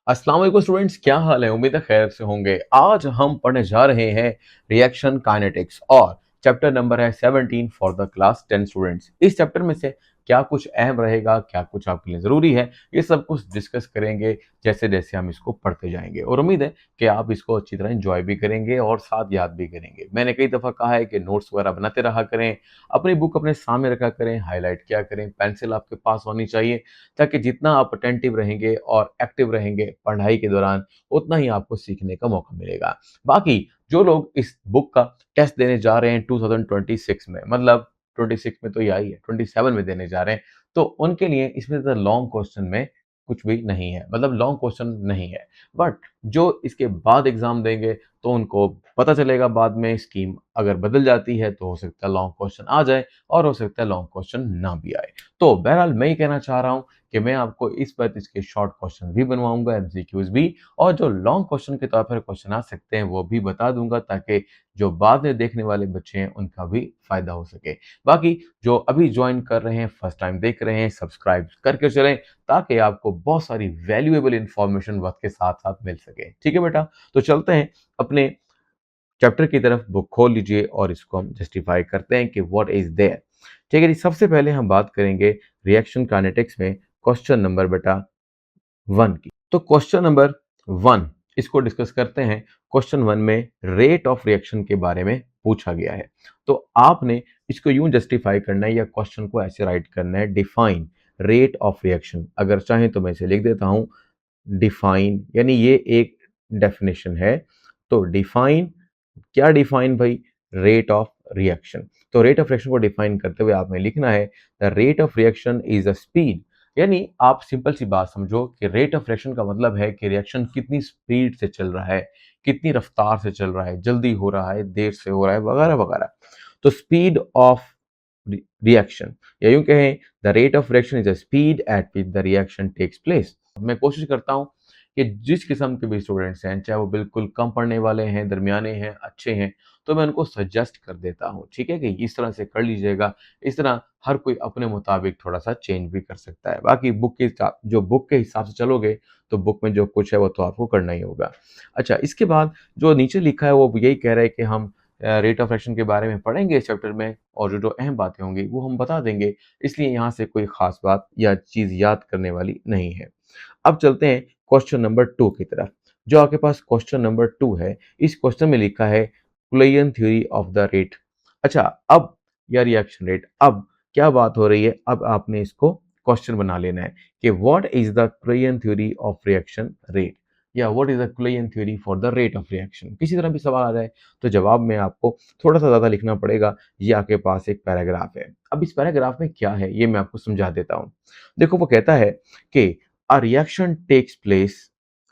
अस्सलाम वालेकुम स्टूडेंट्स, क्या हाल है। उम्मीद है खैर से होंगे। आज हम पढ़ने जा रहे हैं रिएक्शन काइनेटिक्स और चैप्टर नंबर है 17 फॉर द क्लास 10 स्टूडेंट्स। इस चैप्टर में से क्या कुछ अहम रहेगा, क्या कुछ आपके लिए ज़रूरी है, ये सब कुछ डिस्कस करेंगे जैसे जैसे हम इसको पढ़ते जाएंगे। और उम्मीद है कि आप इसको अच्छी तरह एंजॉय भी करेंगे और साथ याद भी करेंगे। मैंने कई दफ़ा कहा है कि नोट्स वगैरह बनाते रहा करें, अपनी बुक अपने सामने रखा करें, हाईलाइट किया करें, पेंसिल आपके पास होनी चाहिए, ताकि जितना आप अटेंटिव रहेंगे और एक्टिव रहेंगे पढ़ाई के दौरान, उतना ही आपको सीखने का मौका मिलेगा। बाकी जो लोग इस बुक का टेस्ट देने जा रहे हैं 2026 में, मतलब 26 में तो ये आई है, 27 में देने जा रहे हैं, तो उनके लिए इसमें ज़्यादा लॉन्ग क्वेश्चन में कुछ भी नहीं है, मतलब लॉन्ग क्वेश्चन नहीं है। बट जो इसके बाद एग्ज़ाम देंगे, तो उनको पता चलेगा बाद में स्कीम अगर बदल जाती है, तो हो सकता है लॉन्ग क्वेश्चन आ जाए और हो सकता है लॉन्ग क्वेश्चन ना भी आए। तो बहरहाल मैं ये कहना चाह रहा हूँ कि मैं आपको इस बार इसके शॉर्ट क्वेश्चन भी बनवाऊंगा, एमसीक्यूज भी, और जो लॉन्ग क्वेश्चन के तौर पर क्वेश्चन आ सकते हैं वो भी बता दूंगा, ताकि जो बाद में देखने वाले बच्चे हैं उनका भी फायदा हो सके। बाकी जो अभी ज्वाइन कर रहे हैं, फर्स्ट टाइम देख रहे हैं, सब्सक्राइब करके चलें, ताकि आपको बहुत सारी वैल्यूएबल इंफॉर्मेशन वक्त के साथ साथ मिल सके। ठीक है बेटा, तो चलते हैं अपने चैप्टर की तरफ। बुक खोल लीजिए और इसको हम जस्टिफाई करते हैं कि व्हाट इज देयर। ठीक है जी, सबसे पहले हम बात करेंगे रिएक्शन काइनेटिक्स में क्वेश्चन नंबर बेटा 1 की। तो क्वेश्चन नंबर 1 इसको डिस्कस करते हैं। क्वेश्चन 1 में रेट ऑफ रिएक्शन के बारे में पूछा गया है। तो आपने इसको यूं जस्टिफाई करना है या क्वेश्चन को ऐसे राइट करना है, डिफाइन रेट ऑफ रिएक्शन। अगर चाहें तो मैं इसे लिख देता हूं, डिफाइन, यानी ये एक डेफिनेशन है। तो डिफाइन, क्या डिफाइन भाई? Rate of reaction. तो रेट ऑफ रिएक्शन को डिफाइन करते हुए आपने लिखना है the rate of reaction is a speed. यानी आप सिंपल सी बात समझो कि रेट ऑफ रिएक्शन का मतलब है कि रिएक्शन कितनी स्पीड से चल रहा है, कितनी रफ्तार से चल रहा है, जल्दी हो रहा है, देर से हो रहा है, वगैरह वगैरह। तो स्पीड ऑफ रिएक्शन, या यूं कहें the rate of reaction is a speed at which the reaction takes place. मैं कोशिश करता हूं कि जिस किस्म के भी स्टूडेंट्स हैं, चाहे वो बिल्कुल कम पढ़ने वाले हैं, दरमियाने हैं, अच्छे हैं, तो मैं उनको सजेस्ट कर देता हूँ, ठीक है, कि इस तरह से कर लीजिएगा। इस तरह हर कोई अपने मुताबिक थोड़ा सा चेंज भी कर सकता है। बाकी बुक के हिसाब, जो बुक के हिसाब से चलोगे, तो बुक में जो कुछ है वो तो आपको करना ही होगा। अच्छा, इसके बाद जो नीचे लिखा है वो यही कह रहा है कि हम रेट ऑफ एक्शन के बारे में पढ़ेंगे इस चैप्टर में, और जो जो अहम बातें होंगी वो हम बता देंगे। इसलिए यहाँ से कोई खास बात या चीज़ याद करने वाली नहीं है। अब चलते हैं क्वेश्चन नंबर 2 की तरफ। जो आपके पास क्वेश्चन नंबर 2 है, इस क्वेश्चन में लिखा है कुलेयन थ्योरी ऑफ द रेट। अच्छा, अब या रिएक्शन रेट, अब क्या बात हो रही है? अब आपने इसको क्वेश्चन बना लेना है कि what is the collision theory of reaction rate, या what is the collision theory for the rate of reaction. किसी तरह भी सवाल आ जाए तो जवाब में आपको थोड़ा सा ज़्यादा लिखना पड़ेगा। ये आपके पास एक पैराग्राफ है। अब इस पैराग्राफ में क्या है ये मैं आपको समझा देता हूँ। देखो, वो कहता है कि a reaction takes place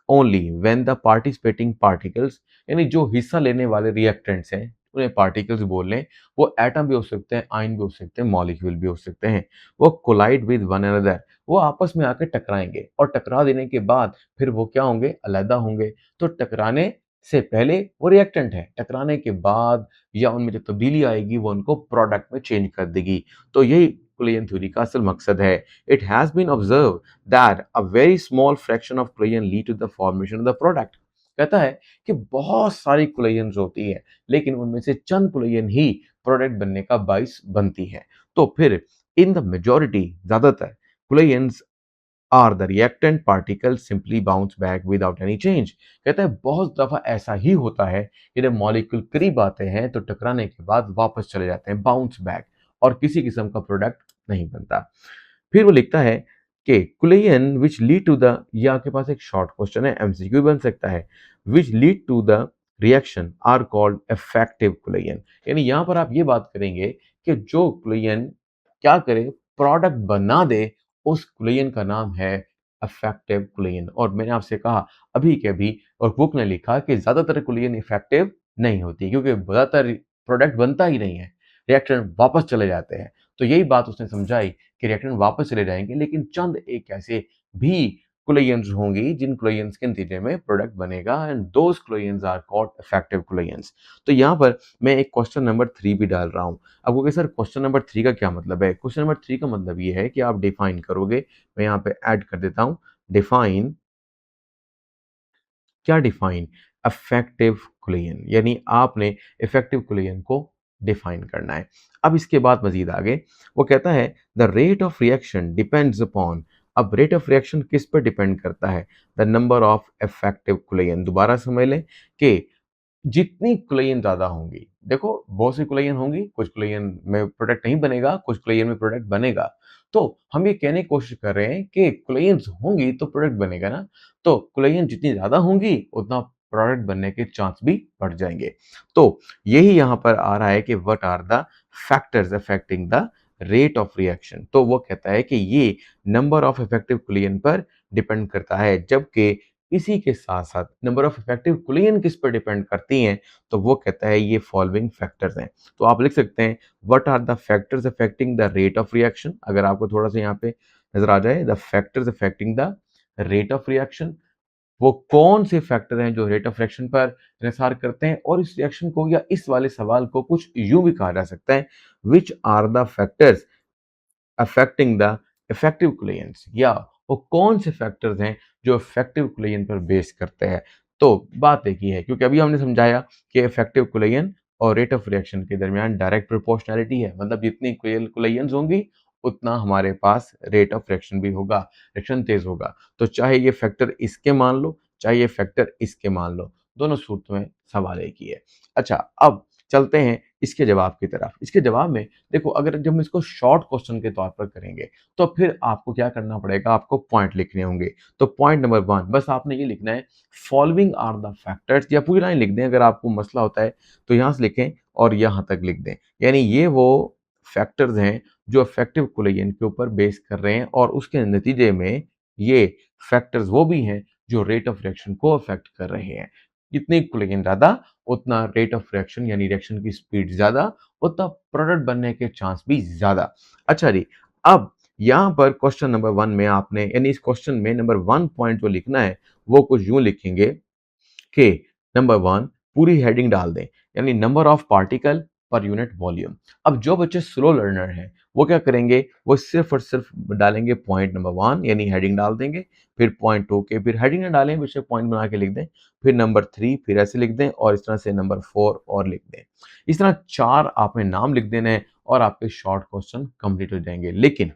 only when the participating particles, यानी जो हिस्सा लेने वाले रिएक्टेंट्स हैं उन्हें पार्टिकल्स बोल लें, वो एटम भी हो सकते हैं, आयन भी हो सकते हैं, मॉलिक्यूल भी हो सकते हैं, वो कोलाइड विद वन अनदर, वो आपस में आकर टकराएंगे, और टकरा देने के बाद फिर वो क्या होंगे? अलग होंगे। तो टकराने से पहले वो रिएक्टेंट है, टकराने के बाद या उनमें जो तब्दीली आएगी वो उनको प्रोडक्ट में चेंज कर देगी। तो यही कुलेयन थ्योरी का असल मकसद है। It has been observed that a very small fraction of collision lead to the formation of the product। कहता है कि बहुत सारी कोलिजन्स होती है, लेकिन उनमें से चंद कोलिजन ही प्रोडक्ट बनने का बाइस बनती है। तो फिर इन द मेजॉरिटी, ज्यादातर collisions are the reactant particle simply bounce back without any change. कहता है बहुत दफा ऐसा ही होता है कि जब मॉलिक्यूल करीब आते हैं तो टकराने के बाद वापस चले जाते हैं, बाउंस बैक, और किसी किस्म का प्रोडक्ट नहीं बनता। फिर वो लिखता है कि कुलेयन विच लीड टू द, ये आपके पास एक शॉर्ट क्वेश्चन है, एमसीक्यू बन सकता है, which lead to the reaction are called effective collision. यानी यहाँ पर आप ये बात करेंगे कि जो कुलेयन क्या करे, प्रोडक्ट बना दे, उस कुलेयन का नाम है इफेक्टिव कुलेयन। और मैंने आपसे कहा अभी के अभी, और बुक ने लिखा कि ज्यादातर कुलेयन इफेक्टिव नहीं होती, क्योंकि ज्यादातर प्रोडक्ट बनता ही नहीं है, रिएक्टेंट वापस चले जाते हैं। तो यही बात उसने समझाई कि रिएक्टेंट वापस चले जाएंगे, लेकिन चंद एक ऐसे भी कोलेजन्स होंगी जिन कोलेजन्स के नतीजे में प्रोडक्ट बनेगा, and those collisions are called effective collisions. तो यहाँ पर मैं एक क्वेश्चन नंबर 3 भी डाल रहा हूँ। अब वो सर क्वेश्चन नंबर 3 का क्या मतलब है? क्वेश्चन नंबर 3 का मतलब ये है कि आप डिफाइन करोगे। मैं यहाँ पे ऐड कर देता हूँ, डिफाइन क्या डिफाइन? इफेक्टिव कुलेयन, यानी आपने इफेक्टिव कुलेयन को डिफाइन करना है। अब इसके बाद मजीद आगे वो कहता है the rate of reaction depends upon. अब रेट ऑफ रिएक्शन किस पर डिपेंड करता है? The number of effective collision. दोबारा समझ लें कि जितनी कुलेयन ज़्यादा होंगी, देखो बहुत सी कुलेयन होंगी, कुछ कुलेयन में प्रोडक्ट नहीं बनेगा, कुछ कुलेयन में प्रोडक्ट बनेगा। तो हम ये कहने की कोशिश कर रहे हैं कि कुलेयंस होंगी तो प्रोडक्ट बनेगा ना, तो कुलेयन जितनी ज़्यादा होंगी उतना प्रोडक्ट बनने के चांस भी बढ़ जाएंगे। तो यही यहाँ पर आ रहा है कि what are the factors affecting the rate of reaction. तो वो कहता है कि ये नंबर ऑफ इफेक्टिव कुलेयन पर डिपेंड करता है, जबकि इसी के साथ-साथ नंबर ऑफ इफेक्टिव कुलियन किस पर डिपेंड करती हैं, तो वो कहता है ये फॉलोइंग फैक्टर्स हैं। तो आप लिख सकते हैं what are the factors affecting the rate of reaction. अगर आपको थोड़ा-सा यहाँ पे नज़र आ जाए the factors affecting the rate of reaction, वो कौन से फैक्टर हैं जो रेट ऑफ रिएक्शन पर इन्हिसार करते हैं, और इस रिएक्शन को या इस वाले सवाल को कुछ यूँ भी कहा जा सकता है which are the factors affecting the effective collisions, या वो कौन से फैक्टर्स हैं जो इफेक्टिव कुलेयन पर बेस करते हैं। तो बात एक ही है, क्योंकि अभी हमने समझाया कि इफेक्टिव कुलेयन और रेट ऑफ रिएक्शन के दरमियान डायरेक्ट प्रोपोर्शनैलिटी है, मतलब जितनी कुलेयंस होंगी उतना हमारे पास रेट ऑफ रिएक्शन भी होगा, रिएक्शन तेज होगा। तो चाहे ये फैक्टर इसके मान लो, चाहे ये फैक्टर इसके मान लो, दोनों सूरत में सवाल एक ही है। अच्छा, अब चलते हैं इसके जवाब की तरफ। इसके जवाब में देखो, अगर जब हम इसको शॉर्ट क्वेश्चन के तौर पर करेंगे तो फिर आपको क्या करना पड़ेगा, आपको पॉइंट लिखने होंगे। तो पॉइंट नंबर 1 बस आपने ये लिखना है फॉलोइंग आर द फैक्टर्स, या पूरी लाइन लिख दें अगर आपको मसला होता है तो यहाँ से लिखें और यहाँ तक लिख दें। यानी ये वो फैक्टर्स हैं जो इफेक्टिव कुलेयन के ऊपर बेस कर रहे हैं, और उसके नतीजे में ये फैक्टर्स वो भी हैं जो रेट ऑफ रिएक्शन को अफेक्ट कर रहे हैं। जितनी कुलेयन ज़्यादा उतना रेट ऑफ रिएक्शन यानी रिएक्शन की स्पीड ज़्यादा, उतना प्रोडक्ट बनने के चांस भी ज़्यादा। अच्छा जी, अब यहाँ पर क्वेश्चन नंबर 1 में आपने, यानी इस क्वेश्चन में नंबर 1 पॉइंट जो लिखना है वो कुछ यूँ लिखेंगे कि नंबर 1 पूरी हेडिंग डाल दें, यानी नंबर ऑफ पार्टिकल पर यूनिट वॉल्यूम। अब जो बच्चे स्लो लर्नर हैं वो क्या करेंगे, वो सिर्फ और सिर्फ डालेंगे पॉइंट नंबर 1 यानी हेडिंग डाल देंगे, फिर पॉइंट 2 के फिर हेडिंग ना डालें, पीछे पॉइंट बना के लिख दें, फिर नंबर 3 फिर ऐसे लिख दें, और इस तरह से नंबर 4 और लिख दें। इस तरह 4 आपने नाम लिख देने हैं और आपके शॉर्ट क्वेश्चन कंप्लीट हो जाएंगे। लेकिन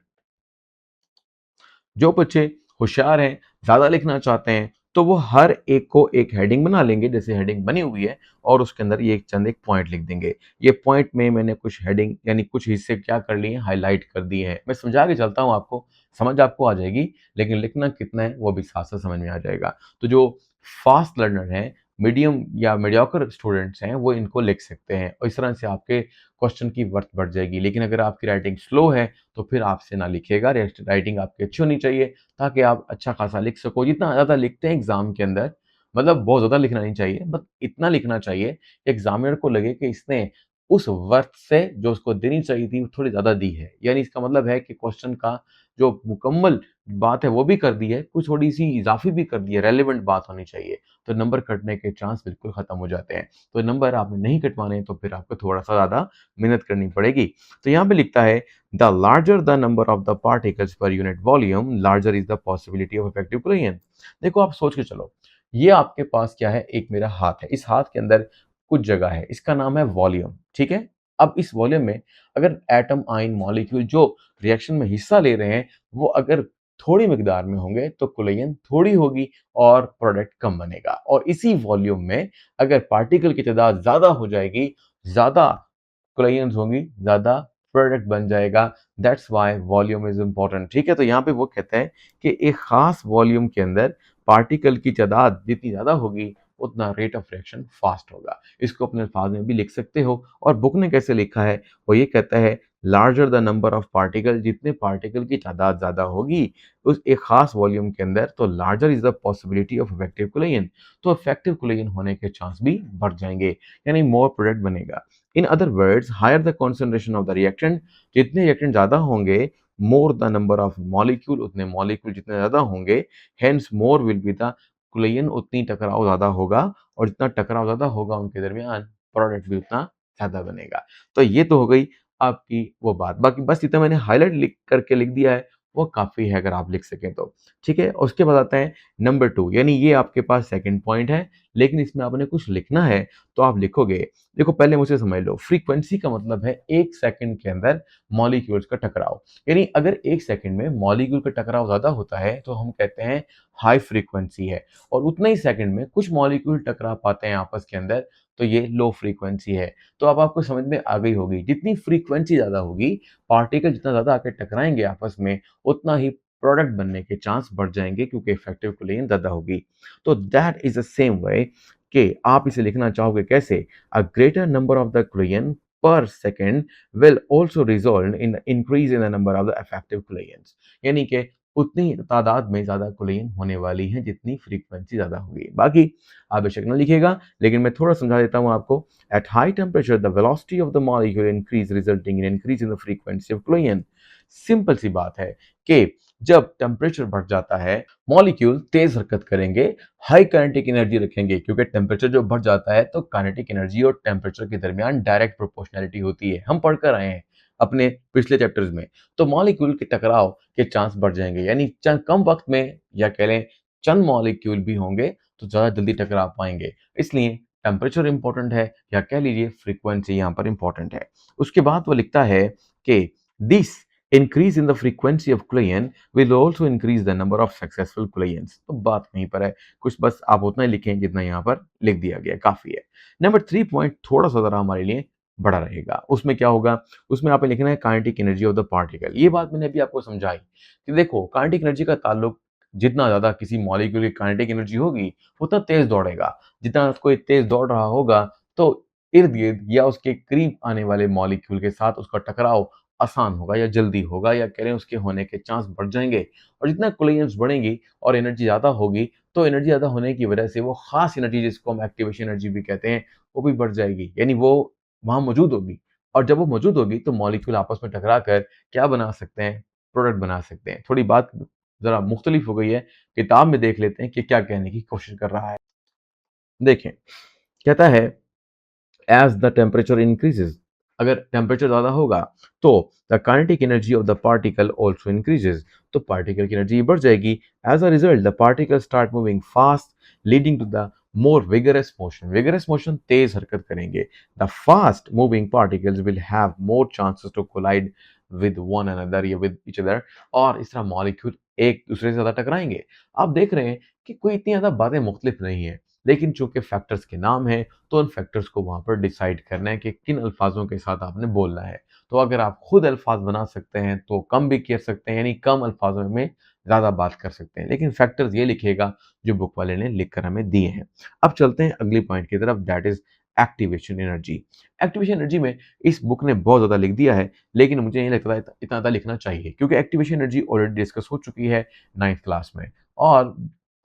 जो बच्चे होशियार हैं, ज़्यादा लिखना चाहते हैं, तो वो हर एक को एक हेडिंग बना लेंगे, जैसे हेडिंग बनी हुई है, और उसके अंदर ये चंद एक पॉइंट लिख देंगे। ये पॉइंट में मैंने कुछ हेडिंग यानी कुछ हिस्से क्या कर लिए हैं, हाइलाइट कर दिए हैं। मैं समझा के चलता हूँ आपको, समझ आपको आ जाएगी, लेकिन लिखना कितना है वो भी साथ-साथ समझ में आ जाएगा। तो जो फास्ट लर्नर हैं, मीडियम या मीडियोकर स्टूडेंट्स हैं, वो इनको लिख सकते हैं, और इस तरह से आपके क्वेश्चन की वर्थ बढ़ जाएगी। लेकिन अगर आपकी राइटिंग स्लो है तो फिर आपसे ना लिखिएगा, राइटिंग आपकी अच्छी होनी चाहिए ताकि आप अच्छा खासा लिख सको। जितना ज़्यादा लिखते हैं एग्ज़ाम के अंदर, मतलब बहुत ज़्यादा लिखना नहीं चाहिए, बस इतना लिखना चाहिए कि एग्ज़ामिनर को लगे कि इसने उस वर्थ से जो उसको देनी चाहिए थी, वो थोड़ी ज़्यादा दी है। यानी इसका मतलब है कि क्वेश्चन का जो मुकम्मल बात है वो भी कर दी है, कुछ थोड़ी-सी इज़ाफ़ी भी कर दी है, रेलेवेंट बात होनी चाहिए। तो नंबर कटने के चांस बिल्कुल ख़त्म हो जाते हैं। तो नंबर आपने नहीं कटवाने तो फिर आपको थोड़ा-सा ज़्यादा मेहनत करनी पड़ेगी। तो यहाँ पे लिखता है the larger the number of the particles per unit volume, larger is the possibility of effective collision. देखो आप सोच के चलो, ये आपके पास क्या है, एक मेरा हाथ है, इस हाथ के अंदर कुछ जगह है, इसका नाम है वॉल्यूम, ठीक है। अब इस वॉल्यूम में अगर एटम, आयन, मॉलिक्यूल जो रिएक्शन में हिस्सा ले रहे हैं वो अगर थोड़ी मिकदार में होंगे तो कुलेयन थोड़ी होगी और प्रोडक्ट कम बनेगा, और इसी वॉल्यूम में अगर पार्टिकल की तादाद ज्यादा हो जाएगी, ज्यादा क्लाइंट्स होंगी, ज़्यादा प्रोडक्ट बन जाएगा। That's why volume is important, ठीक है? तो यहाँ पे वो कहते हैं कि एक ख़ास वॉल्यूम के अंदर पार्टिकल की तादाद जितनी ज़्यादा होगी, उतना रेट ऑफ रिएक्शन फास्ट होगा। इसको अपने अल्फाज में भी लिख सकते हो, और बुक ने कैसे लिखा है, वो ये कहता है larger the number of particle, जितने पार्टिकल की तादाद ज़्यादा होगी उस एक ख़ास वॉल्यूम के अंदर, तो larger is the possibility of effective collision, तो इफेक्टिव कुलेयन होने के चांस भी बढ़ जाएंगे, यानी मोर प्रोडक्ट बनेगा। In other words higher the concentration of the reactant, जितने रिएक्टेंट ज़्यादा होंगे, more the number of molecule, उतने मॉलिक्यूल जितने ज़्यादा होंगे, hence more will be the collision, उतनी टकराव ज़्यादा होगा, और जितना टकराव ज़्यादा होगा उनके दरमियान प्रोडक्ट भी उतना ज़्यादा बनेगा। तो ये तो हो गई आपकी वो बात, बाकी बस इतना मैंने हाईलाइट लिख करके लिख दिया है, वो काफ़ी है अगर आप लिख सकें तो। ठीक है? उसके बाद आता है नंबर 2 यानी ये आपके पास सेकंड पॉइंट है, लेकिन इसमें आपने कुछ लिखना है, तो आप लिखोगे देखो पहले मुझे समझ लो, फ्रीक्वेंसी का मतलब है 1 सेकंड के अंदर मॉलिक्यूल्स का टकराव। यानी अगर 1 सेकंड में मॉलिक्यूल का टकराव ज़्यादा होता है, तो हम कहते हैं हाई फ्रीक्वेंसी है और उतना ही सेकंड में कुछ मॉलिक्यूल टकरा पाते हैं आपस के अंदर, तो ये लो फ्रीक्वेंसी है। तो अब आपको समझ में आ गई होगी, जितनी फ्रीक्वेंसी ज़्यादा होगी, पार्टिकल जितना ज़्यादा आके टकराएँगे आपस में, उतना ही प्रोडक्ट बनने के चांस बढ़ जाएँगे क्योंकि इफेक्टिव कूलिंग ज़्यादा होगी। तो that is the same way कि आप इसे लिखना चाहोगे कैसे? A greater number of the collision per second will also result in increase in the number of the effective collisions. यानी कि उतनी तादाद में ज़्यादा कुलियन होने वाली हैं जितनी फ्रीक्वेंसी ज़्यादा होगी। बाकी आप बेशक ना लिखिएगा, लेकिन मैं थोड़ा समझा देता हूँ आपको। At high temperature the velocity of the molecule increase resulting in increase in the frequency of collision. Simple सी बात है कि जब टेम्परेचर बढ़ जाता है, मॉलिक्यूल तेज हरकत करेंगे, हाई काइनेटिक एनर्जी रखेंगे क्योंकि टेम्परेचर जो बढ़ जाता है तो काइनेटिक एनर्जी और टेम्परेचर के दरमियान डायरेक्ट प्रोपोर्शनैलिटी होती है। हम पढ़कर आए हैं अपने पिछले चैप्टर्स में। तो मॉलिक्यूल के टकराव के चांस बढ़ जाएंगे, यानी चंद कम वक्त में या कह लें चंद मॉलिक्यूल भी होंगे तो ज़्यादा जल्दी टकरा पाएंगे। इसलिए टेम्परेचर इंपॉर्टेंट है या कह लीजिए फ्रीक्वेंसी यहाँ पर इंपॉर्टेंट है। उसके बाद वो लिखता है कि this increase in the frequency of client will also increase the number of successful clients। तो बात वहीं पर है, कुछ बस आप उतना ही लिखें जितना यहाँ पर लिख दिया गया, काफी है। नंबर 3 पॉइंट थोड़ा सा जरा हमारे लिए बड़ा रहेगा। उसमें क्या होगा? उसमें आपने लिखना है kinetic energy of the particle. ये बात मैंने अभी आपको समझाई कि देखो काइनेटिक एनर्जी का ताल्लुक, जितना ज्यादा किसी मॉलिक्यूल की काइनेटिक एनर्जी होगी उतना तेज दौड़ेगा। जितना कोई तेज दौड़ रहा होगा तो इर्द गिर्द या उसके करीब आने वाले मॉलिक्यूल के साथ उसका टकराव आसान होगा या जल्दी होगा या कह लें उसके होने के चांस बढ़ जाएँगे। और जितना कोलिजन्स बढ़ेंगी और एनर्जी ज़्यादा होगी, तो एनर्जी ज़्यादा होने की वजह से वो ख़ास एनर्जी जिसको हम एक्टिवेशन एनर्जी भी कहते हैं, वो भी बढ़ जाएगी। यानी वो वहाँ मौजूद होगी और जब वो मौजूद होगी तो मॉलिक्यूल आपस में टकरा कर क्या बना सकते हैं? प्रोडक्ट बना सकते हैं। थोड़ी बात ज़रा मुख्तलिफ हो गई है। किताब में देख लेते हैं कि क्या कहने की कोशिश कर रहा है। देखें, कहता है एज द टेम्परेचर इंक्रीजेज, अगर टेम्परेचर ज़्यादा होगा तो the kinetic energy of the particle also increases, तो पार्टिकल की एनर्जी बढ़ जाएगी। As a result the particle start moving fast leading to the more vigorous motion. Vigorous motion तेज हरकत करेंगे। The fast moving particles will have more chances to collide with one another या with each other, और इस तरह molecule एक दूसरे से ज़्यादा टकराएंगे। आप देख रहे हैं कि कोई इतनी ज़्यादा बातें मुख्तलिफ नहीं है, लेकिन चूंकि फैक्टर्स के नाम हैं तो उन फैक्टर्स को वहाँ पर डिसाइड करना है कि किन अल्फाजों के साथ आपने बोलना है। तो अगर आप खुद अल्फाज बना सकते हैं तो कम भी कर सकते हैं, यानी कम अल्फाजों में ज़्यादा बात कर सकते हैं, लेकिन फैक्टर्स ये लिखिएगा जो बुक वाले ने लिख कर हमें दिए हैं। अब चलते हैं अगली पॉइंट की तरफ, that is activation energy. Activation energy में इस बुक ने बहुत ज़्यादा लिख दिया है, लेकिन मुझे नहीं लगता इतना ज़्यादा लिखना चाहिए क्योंकि एक्टिवेशन एनर्जी ऑलरेडी डिस्कस हो चुकी है 9th क्लास में और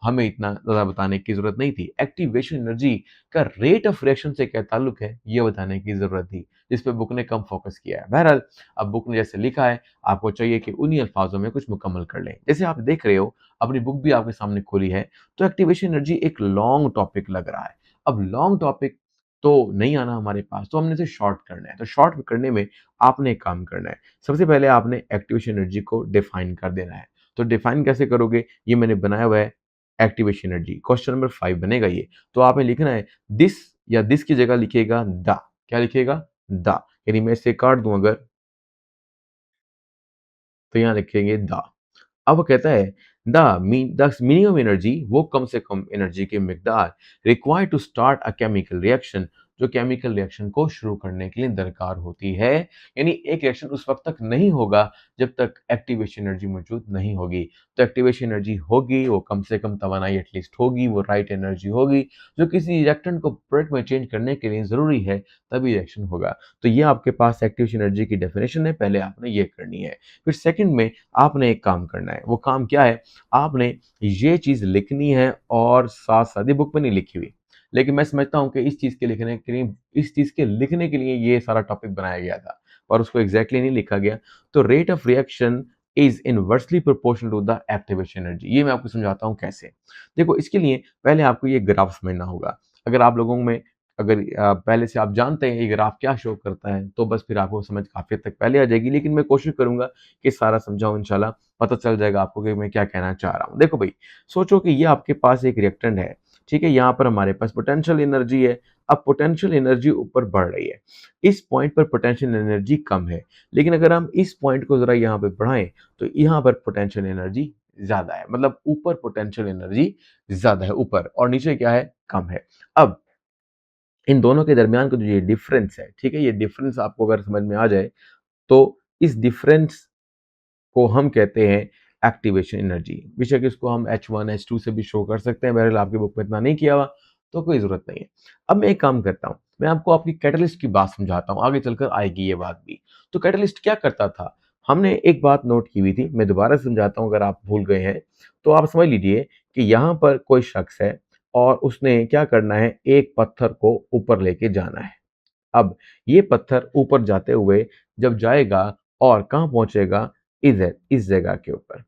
हमें इतना ज़्यादा बताने की ज़रूरत नहीं थी। एक्टिवेशन एनर्जी का रेट ऑफ रिएक्शन से क्या ताल्लुक है, ये बताने की ज़रूरत थी, जिस पे बुक ने कम फोकस किया है। बहरहाल, अब बुक ने जैसे लिखा है, आपको चाहिए कि उन्हीं अल्फाजों में कुछ मुकम्मल कर लें। जैसे आप देख रहे हो, अपनी बुक भी आपके सामने खोली है, तो एक्टिवेशन एनर्जी एक लॉन्ग टॉपिक लग रहा है। अब लॉन्ग टॉपिक तो नहीं आना हमारे पास, तो हमने इसे शॉर्ट करना है। तो शॉर्ट करने में आपने एक काम करना है। सबसे पहले आपने एक्टिवेशन एनर्जी को डिफाइन कर देना है। तो डिफाइन कैसे करोगे? ये मैंने बनाया हुआ है एक्टिवेशन एनर्जी। क्वेश्चन नंबर 5 बनेगा ये। तो आपने लिखना है दिस, या दिस की जगह लिखिएगा द। क्या लिखिएगा? द। यानी मैं इसे काट दूं अगर, तो यहाँ लिखेंगे द। अब वो कहता है द मीनिंग ऑफ एनर्जी, वो कम से कम एनर्जी की मिकदार required to start a chemical reaction, जो केमिकल रिएक्शन को शुरू करने के लिए दरकार होती है। यानी एक रिएक्शन उस वक्त तक नहीं होगा जब तक एक्टिवेशन एनर्जी मौजूद नहीं होगी। तो एक्टिवेशन एनर्जी होगी, वो कम से कम तवानाई एटलीस्ट होगी, वो राइट एनर्जी होगी जो किसी रिएक्टेंट को प्रोडक्ट में चेंज करने के लिए ज़रूरी है, तभी रिएक्शन होगा। तो ये आपके पास एक्टिवेशन एनर्जी की डेफिनेशन है, पहले आपने ये करनी है। फिर सेकंड में आपने एक काम करना है। वो काम क्या है? आपने ये चीज़ लिखनी है और साथ-साथ, ये बुक में नहीं लिखी हुई, लेकिन मैं समझता हूँ कि इस चीज़ के लिखने के लिए ये सारा टॉपिक बनाया गया था, पर उसको एग्ज़ैक्टली नहीं लिखा गया। तो rate of reaction is inversely proportional to the activation energy. ये मैं आपको समझाता हूँ कैसे। देखो, इसके लिए पहले आपको ये ग्राफ समझना होगा। अगर आप लोगों में अगर पहले से आप जानते हैं ये ग्राफ क्या शो करता है, तो बस फिर आपको समझ काफ़ी हद तक पहले आ जाएगी। लेकिन मैं कोशिश करूँगा कि सारा समझाऊँ इंशाल्लाह, पता चल जाएगा आपको कि मैं क्या कहना चाह रहा हूँ। देखो भई, सोचो कि ये आपके पास एक रिएक्टेंट है, ठीक है? यहाँ पर हमारे पास पोटेंशियल एनर्जी है, अब पोटेंशियल एनर्जी ऊपर बढ़ रही है। इस पॉइंट पर पोटेंशियल एनर्जी कम है, लेकिन अगर हम इस पॉइंट को ज़रा यहाँ पे बढ़ाएँ, तो यहाँ पर पोटेंशियल एनर्जी ज़्यादा है। मतलब ऊपर पोटेंशियल एनर्जी ज़्यादा है ऊपर और नीचे क्या है? कम है। अब इन दोनों के दरमियान का जो ये डिफरेंस है, ठीक है? ये डिफरेंस आपको अगर समझ में आ जाए, तो इस डिफरेंस को हम कहते हैं एक्टिवेशन एनर्जी। बेशक इसको हम H1, H2 से भी शो कर सकते हैं, बहरहाल आपकी बुक में इतना नहीं किया हुआ, तो कोई ज़रूरत नहीं है। अब मैं एक काम करता हूँ, मैं आपको आपकी कैटलिस्ट की बात समझाता हूँ, आगे चलकर आएगी ये बात भी। तो कैटलिस्ट क्या करता था? हमने एक बात नोट की हुई थी, मैं दोबारा समझाता हूँ अगर आप भूल गए हैं, तो आप समझ लीजिए कि यहाँ पर कोई शख्स है और उसने क्या करना है, एक पत्थर को ऊपर लेके जाना है। अब ये पत्थर ऊपर जाते हुए जब जाएगा और कहाँ पहुँचेगा? इधर, इस जगह के ऊपर।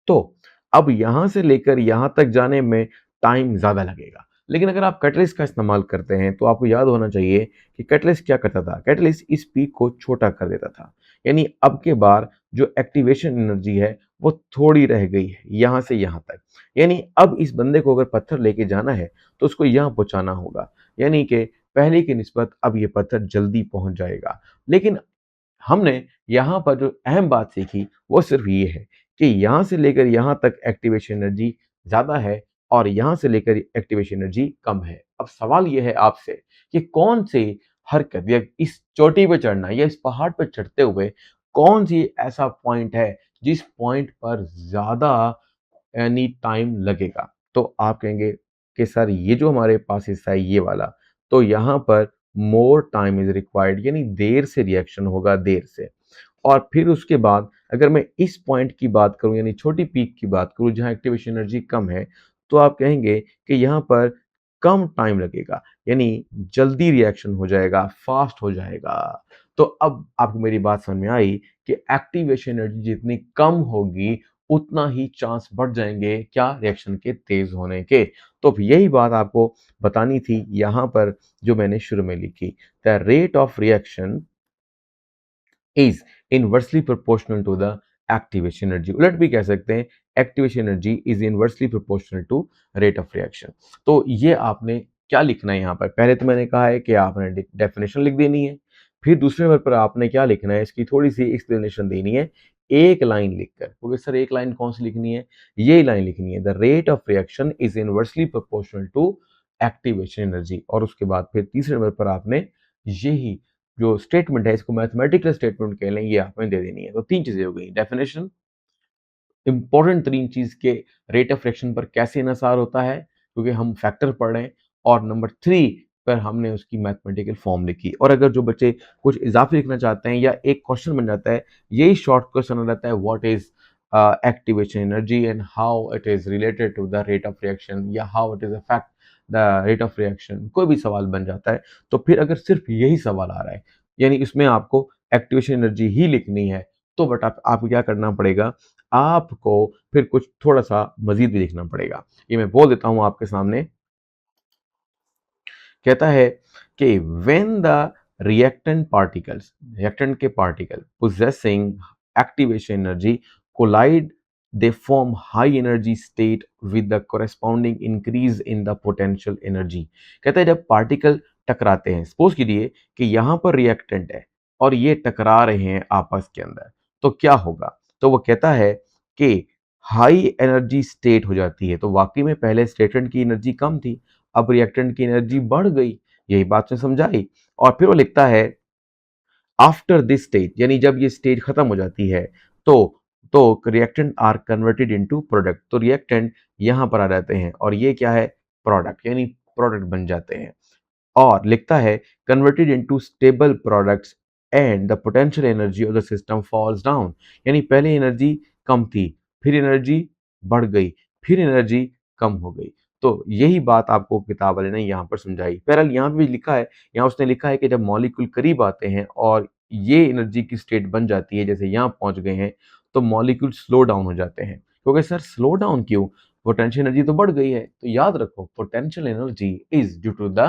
तो अब यहाँ से लेकर यहाँ तक जाने में टाइम ज़्यादा लगेगा। लेकिन अगर आप कैटलिस्ट का इस्तेमाल करते हैं, तो आपको याद होना चाहिए कि कैटलिस्ट क्या करता था? कैटलिस्ट इस पीक को छोटा कर देता था। यानी अब के बार जो एक्टिवेशन एनर्जी है, वो थोड़ी रह गई है, यहाँ से यहाँ तक। यानी अब इस बंदे को अगर पत्थर लेके जाना है, तो उसको यहाँ पहुँचाना होगा। यानी कि पहले की निस्बत अब ये पत्थर जल्दी पहुँच जाएगा। लेकिन हमने यहाँ पर जो अहम बात सीखी वो सिर्फ ये है कि यहाँ से लेकर यहाँ तक एक्टिवेशन एनर्जी ज़्यादा है और यहाँ से लेकर एक्टिवेशन एनर्जी कम है। अब सवाल ये है आपसे कि कौन सी हरकत या इस चोटी पे चढ़ना या इस पहाड़ पे चढ़ते हुए कौन सी ऐसा पॉइंट है जिस पॉइंट पर ज़्यादा यानी टाइम लगेगा? तो आप कहेंगे कि सर ये जो हमारे पास हिस्सा है ये वाला, तो यहाँ पर मोर टाइम इज़ रिक्वायर्ड यानी देर से रिएक्शन होगा, देर से। और फिर उसके बाद अगर मैं इस पॉइंट की बात करूँ यानी छोटी पीक की बात करूँ जहाँ एक्टिवेशन एनर्जी कम है, तो आप कहेंगे कि यहाँ पर कम टाइम लगेगा, यानी जल्दी रिएक्शन हो जाएगा, फास्ट हो जाएगा। तो अब आपको मेरी बात समझ में आई कि एक्टिवेशन एनर्जी जितनी कम होगी, उतना ही चांस बढ़ जाएँगे क्या रिएक्शन के तेज़ होने के। तो यही बात आपको बतानी थी यहाँ पर जो मैंने शुरू में लिखी। The rate of reaction is inversely proportional to the activation energy. उलट भी कह सकते हैं activation energy is inversely proportional to rate of reaction. तो ये आपने क्या लिखना है यहाँ पर? पहले तो मैंने कहा है कि आपने डेफिनेशन लिख देनी है, फिर दूसरे नंबर पर आपने क्या लिखना है, इसकी थोड़ी सी एक्सप्लेनेशन देनी है एक लाइन लिखकर। क्योंकि सर एक लाइन कौन सी लिखनी है? ये लाइन लिखनी है, the rate of reaction is inversely proportional to activation energy. और उसके बाद फिर तीसरे नंबर पर आपने यही जो स्टेटमेंट है इसको मैथमेटिकल स्टेटमेंट कह लें, ये आपने दे देनी है। तो 3 चीज़ें हो गई, डेफिनिशन, इम्पोर्टेंट 3 चीज़ के रेट ऑफ रिएक्शन पर कैसे इन्हसार होता है, क्योंकि हम फैक्टर पढ़ रहे हैं, और नंबर 3 पर हमने उसकी मैथमेटिकल फॉर्म लिखी। और अगर जो बच्चे कुछ इज़ाफ़ी लिखना चाहते हैं या एक क्वेश्चन बन जाता है, यही शॉर्ट क्वेश्चन रहता है, what is activation energy and how it is related to the rate of reaction या how it is affect the rate of reaction, कोई भी सवाल बन जाता है। तो फिर अगर सिर्फ यही सवाल आ रहा है, यानी इसमें आपको एक्टिवेशन एनर्जी ही लिखनी है, तो बट आपको क्या करना पड़ेगा, आपको फिर कुछ थोड़ा-सा मज़ीद भी लिखना पड़ेगा। ये मैं बोल देता हूँ आपके सामने, कहता है कि व्हेन द रिएक्टेंट के particle possessing activation energy collide, they form high energy state with the corresponding increase in the potential energy। कहता है जब पार्टिकल टकराते हैं, सपोज कीजिए कि यहाँ पर रिएक्टेंट है और ये टकरा रहे हैं आपस के अंदर, तो क्या होगा? तो वो कहता है कि हाई एनर्जी स्टेट हो जाती है। तो वाकई में पहले स्टेटेंट की एनर्जी कम थी, अब रिएक्टेंट की एनर्जी बढ़ गई, यही बात उसने समझाई। और फिर वो लिखता है आफ्टर दिस स्टेज, यानी जब ये स्टेज खत्म हो जाती है, तो reactant are converted into product. तो रिएक्टेंट यहाँ पर आ जाते हैं और ये क्या है? प्रोडक्ट, यानी प्रोडक्ट बन जाते हैं। और लिखता है converted into stable products and the potential energy of the system falls down. यानी पहले एनर्जी कम थी, फिर एनर्जी बढ़ गई, फिर एनर्जी कम हो गई। तो यही बात आपको किताब वाले ने यहाँ पर समझाई। बहरहाल यहाँ पे भी लिखा है, यहाँ उसने लिखा है कि जब मॉलिक्यूल करीब आते हैं और ये एनर्जी की स्टेट बन जाती है, जैसे यहाँ पहुँच गए हैं, तो मॉलिक्यूल स्लो डाउन हो जाते हैं। क्योंकि सर स्लो डाउन क्यों? पोटेंशियल एनर्जी तो बढ़ गई है। तो याद रखो potential energy is due to the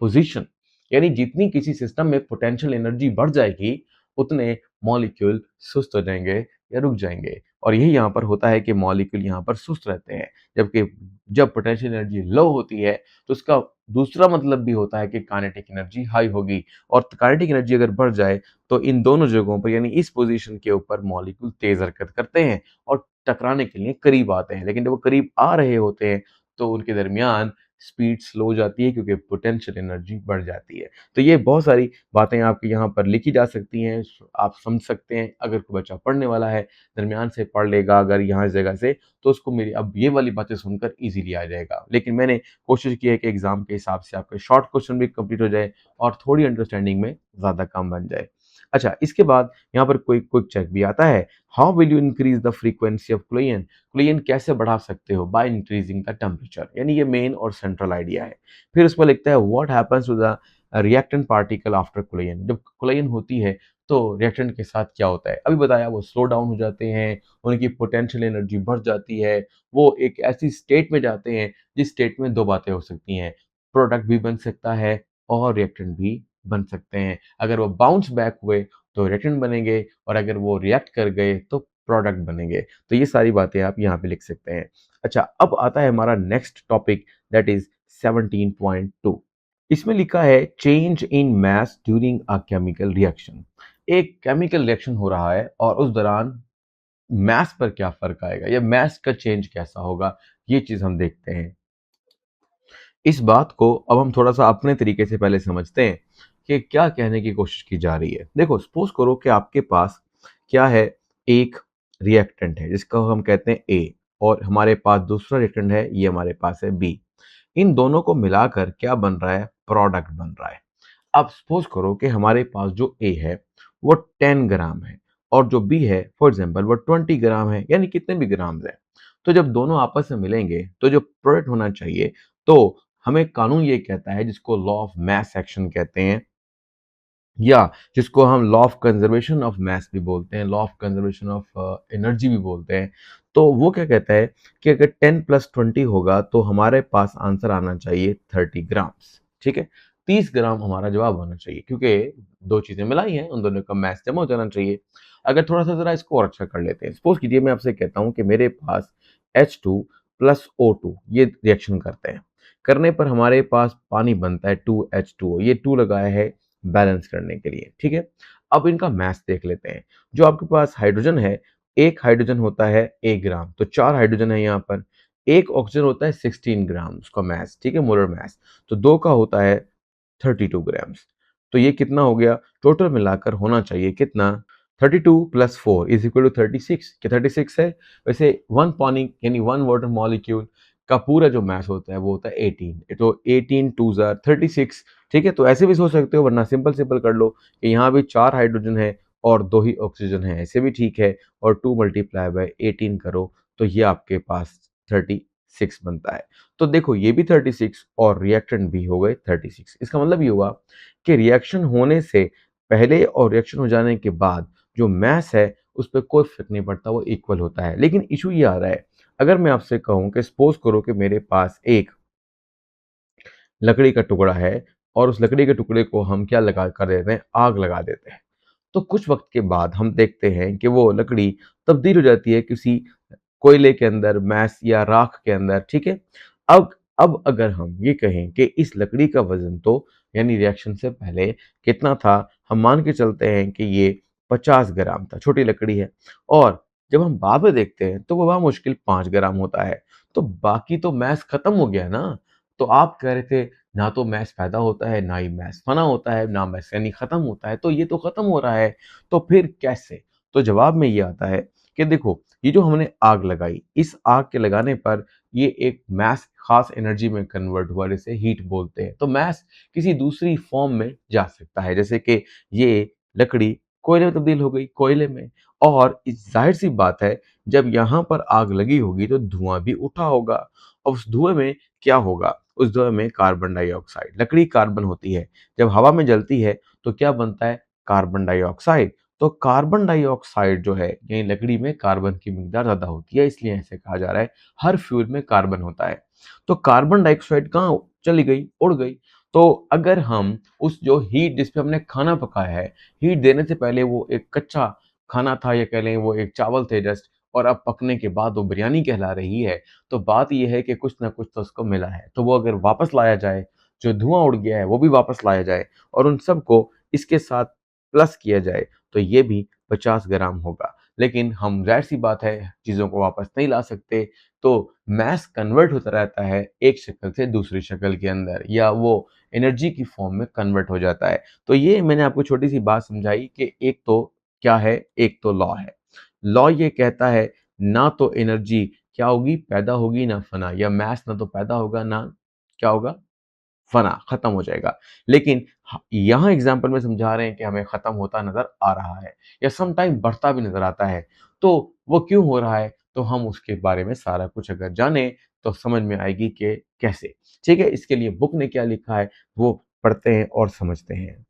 position, यानी जितनी किसी सिस्टम में पोटेंशियल एनर्जी बढ़ जाएगी, उतने मॉलिक्यूल सुस्त हो जाएंगे या रुक जाएंगे। और यही यहाँ पर होता है कि मॉलिक्यूल यहाँ पर सुस्त रहते हैं, जबकि जब पोटेंशियल एनर्जी लो होती है तो उसका दूसरा मतलब भी होता है कि काइनेटिक एनर्जी हाई होगी। और काइनेटिक एनर्जी अगर बढ़ जाए तो इन दोनों जगहों पर, यानी इस पोजीशन के ऊपर मॉलिक्यूल तेज हरकत करते हैं और टकराने के लिए करीब आते हैं। लेकिन जब वो करीब आ रहे होते हैं तो उनके दरमियान स्पीड स्लो हो जाती है, क्योंकि पोटेंशियल एनर्जी बढ़ जाती है। तो ये बहुत सारी बातें आपकी यहाँ पर लिखी जा सकती हैं, आप समझ सकते हैं। अगर कोई बच्चा पढ़ने वाला है, दरमियान से पढ़ लेगा अगर यहाँ इस जगह से, तो उसको मेरी अब ये वाली बातें सुनकर ईज़िली आ जाएगा। लेकिन मैंने कोशिश की है कि एग्ज़ाम के हिसाब से आपके शॉर्ट क्वेश्चन भी कंप्लीट हो जाए और थोड़ी अंडरस्टैंडिंग में ज़्यादा काम बन जाए। अच्छा, इसके बाद यहाँ पर कोई क्विक चेक भी आता है। How will you increase the frequency of chlorine? Chlorine कैसे बढ़ा सकते हो? बाय इंक्रीजिंग द टेम्परेचर, यानी ये मेन और सेंट्रल आइडिया है। फिर उसमें लिखता है what happens to the reactant particle after chlorine? जब क्लोरीन होती है तो रिएक्टेंट के साथ क्या होता है? अभी बताया, वो स्लो डाउन हो जाते हैं, उनकी पोटेंशियल एनर्जी बढ़ जाती है, वो एक ऐसी स्टेट में जाते हैं जिस स्टेट में दो बातें हो सकती हैं, प्रोडक्ट भी बन सकता है और रिएक्टेंट भी बन सकते हैं। अगर वो बाउंस बैक हुए तो रिएक्टेंट बनेंगे, और अगर वो रिएक्ट कर गए तो प्रोडक्ट बनेंगे। तो ये सारी बातें आप यहाँ पे लिख सकते हैं। अच्छा, अब आता है हमारा नेक्स्ट टॉपिक, दैट इज 17.2। इसमें लिखा है change in mass during a chemical reaction. एक केमिकल रिएक्शन हो रहा है और उस दौरान मास पर क्या फर्क आएगा, या मास का चेंज कैसा होगा, ये चीज हम देखते हैं। इस बात को अब हम थोड़ा-सा अपने तरीके से पहले समझते हैं कि क्या कहने की कोशिश की जा रही है। देखो, सपोज़ करो कि आपके पास क्या है, एक रिएक्टेंट है जिसको हम कहते हैं ए, और हमारे पास दूसरा रिएक्टेंट है, ये हमारे पास है बी। इन दोनों को मिलाकर क्या बन रहा है? प्रोडक्ट बन रहा है। अब सपोज़ करो कि हमारे पास जो ए है वो 10 ग्राम है और जो बी है फॉर एग्ज़ाम्पल वो 20 ग्राम है, यानी कितने भी ग्राम्स हैं। तो जब दोनों आपस में मिलेंगे तो जो प्रोडक्ट होना चाहिए, तो हमें कानून ये कहता है, जिसको लॉ ऑफ मास एक्शन कहते हैं, या जिसको हम लॉ ऑफ कंजर्वेशन ऑफ मास भी बोलते हैं, law of conservation of energy भी बोलते हैं। तो वो क्या कहता है कि अगर 10 प्लस 20 होगा तो हमारे पास आंसर आना चाहिए 30 ग्राम्स। ठीक है, 30 ग्राम हमारा जवाब होना चाहिए, क्योंकि दो चीजें मिलाई हैं, उन दोनों का मैच जमा हो जाना चाहिए। अगर थोड़ा सा जरा इसको और अच्छा कर लेते हैं, सपोज कीजिए मैं आपसे कहता हूँ कि मेरे पास H2 प्लस O2 ये रिएक्शन करते हैं, करने पर हमारे पास पानी बनता है 2H2O। ये 2 लगाया है बैलेंस करने के लिए, ठीक है। अब इनका मैथ देख लेते हैं। जो आपके पास हाइड्रोजन है, एक हाइड्रोजन होता है 1 ग्राम, तो 4 हाइड्रोजन है यहाँ पर। एक ऑक्सीजन होता है 16 ग्राम, उसका मास, ठीक है, मोलर मास। तो 2 का होता है 32 ग्राम्स। तो ये कितना हो गया? टोटल मिलाकर होना चाहिए कितना? 32 प्लस 4 इज इक्वल टू 36। क्या 36 है? वैसे 1 पानी यानी 1 वाटर मॉलिक्यूल का पूरा जो मास होता है वो होता है 18। तो 18 टू ज़ा 36। ठीक है, तो ऐसे भी सोच सकते हो, वरना सिंपल सिंपल कर लो कि यहाँ भी 4 हाइड्रोजन है और 2 ही ऑक्सीजन है, ऐसे भी ठीक है। और 2 मल्टीप्लाई बाय 18 करो तो ये आपके पास 36 बनता है। तो देखो, ये भी 36 और रिएक्टेंट भी हो गए 36। इसका मतलब ये हुआ कि रिएक्शन होने से पहले और रिएक्शन हो जाने के बाद जो मास है उस पर कोई फर्क नहीं पड़ता, वो इक्वल होता है। लेकिन इशू ये आ रहा है, अगर मैं आपसे कहूं कि सपोज करो कि मेरे पास एक लकड़ी का टुकड़ा है और उस लकड़ी के टुकड़े को हम क्या लगा कर देते हैं? आग लगा देते हैं। तो कुछ वक्त के बाद हम देखते हैं कि वो लकड़ी तब्दील हो जाती है किसी कोयले के अंदर, मैस या राख के अंदर, ठीक है। अब अगर हम ये कहें कि इस लकड़ी का वजन तो, यानी रिएक्शन से पहले कितना था, हम मान के चलते हैं कि ये 50 ग्राम था, छोटी लकड़ी है, और जब हम बाद में देखते हैं तो वो मुश्किल 5 ग्राम होता है। तो बाकी तो मैस खत्म हो गया ना। तो आप कह रहे थे ना तो मैस पैदा होता है, ना ही मैस फना होता है, ना मैस यानी खत्म होता है, तो ये तो खत्म हो रहा है, तो फिर कैसे? तो जवाब में ये आता है कि देखो, ये जो हमने आग लगाई, इस आग के लगाने पर ये एक मास खास एनर्जी में कन्वर्ट हुआ, जिसे हीट बोलते हैं। तो मास किसी दूसरी फॉर्म में जा सकता है, जैसे कि ये लकड़ी कोयले में तब्दील हो गई, कोयले में। और जाहिर सी बात है, जब यहाँ पर आग लगी होगी तो धुआं भी उठा होगा, और उस धुएं में क्या होगा? उस धुएं में कार्बन डाइऑक्साइड, लकड़ी कार्बन होती है, जब हवा में जलती है तो क्या बनता है? Carbon dioxide. तो कार्बन डाइऑक्साइड जो है, यानी लकड़ी में कार्बन की मिकदार ज़्यादा होती है, इसलिए ऐसे कहा जा रहा है हर फ्यूल में कार्बन होता है। तो कार्बन डाइऑक्साइड कहाँ चली गई? उड़ गई। तो अगर हम उस जो हीट जिस पे हमने खाना पकाया है, हीट देने से पहले वो एक कच्चा खाना था या कह लें वो एक चावल थे जस्ट, और अब पकने के बाद वो बिरयानी कहला रही है, तो बात ये है कि कुछ ना कुछ तो उसको मिला है। तो वो अगर वापस लाया जाए, जो धुआँ उड़ गया है वो भी वापस लाया जाए और उन सबको इसके साथ प्लस किया जाए, तो ये भी 50 ग्राम होगा। लेकिन हम ज़ाहिर-सी बात है चीज़ों को वापस नहीं ला सकते, तो मास कन्वर्ट होता रहता है एक शक्ल से दूसरी शक्ल के अंदर, या वो एनर्जी की फॉर्म में कन्वर्ट हो जाता है। तो ये मैंने आपको छोटी-सी बात समझाई कि एक तो क्या है, एक तो लॉ है। लॉ ये कहता है ना तो एनर्जी क्या होगी, पैदा होगी, ना फना, या मास ना तो पैदा होगा ना क्या होगा, फना, खत्म हो जाएगा। लेकिन यहाँ एग्जाम्पल में समझा रहे हैं कि हमें खत्म होता नजर आ रहा है या सम टाइम बढ़ता भी नजर आता है। तो वो क्यों हो रहा है, तो हम उसके बारे में सारा कुछ अगर जाने तो समझ में आएगी कि कैसे। ठीक है, इसके लिए बुक ने क्या लिखा है वो पढ़ते हैं और समझते हैं।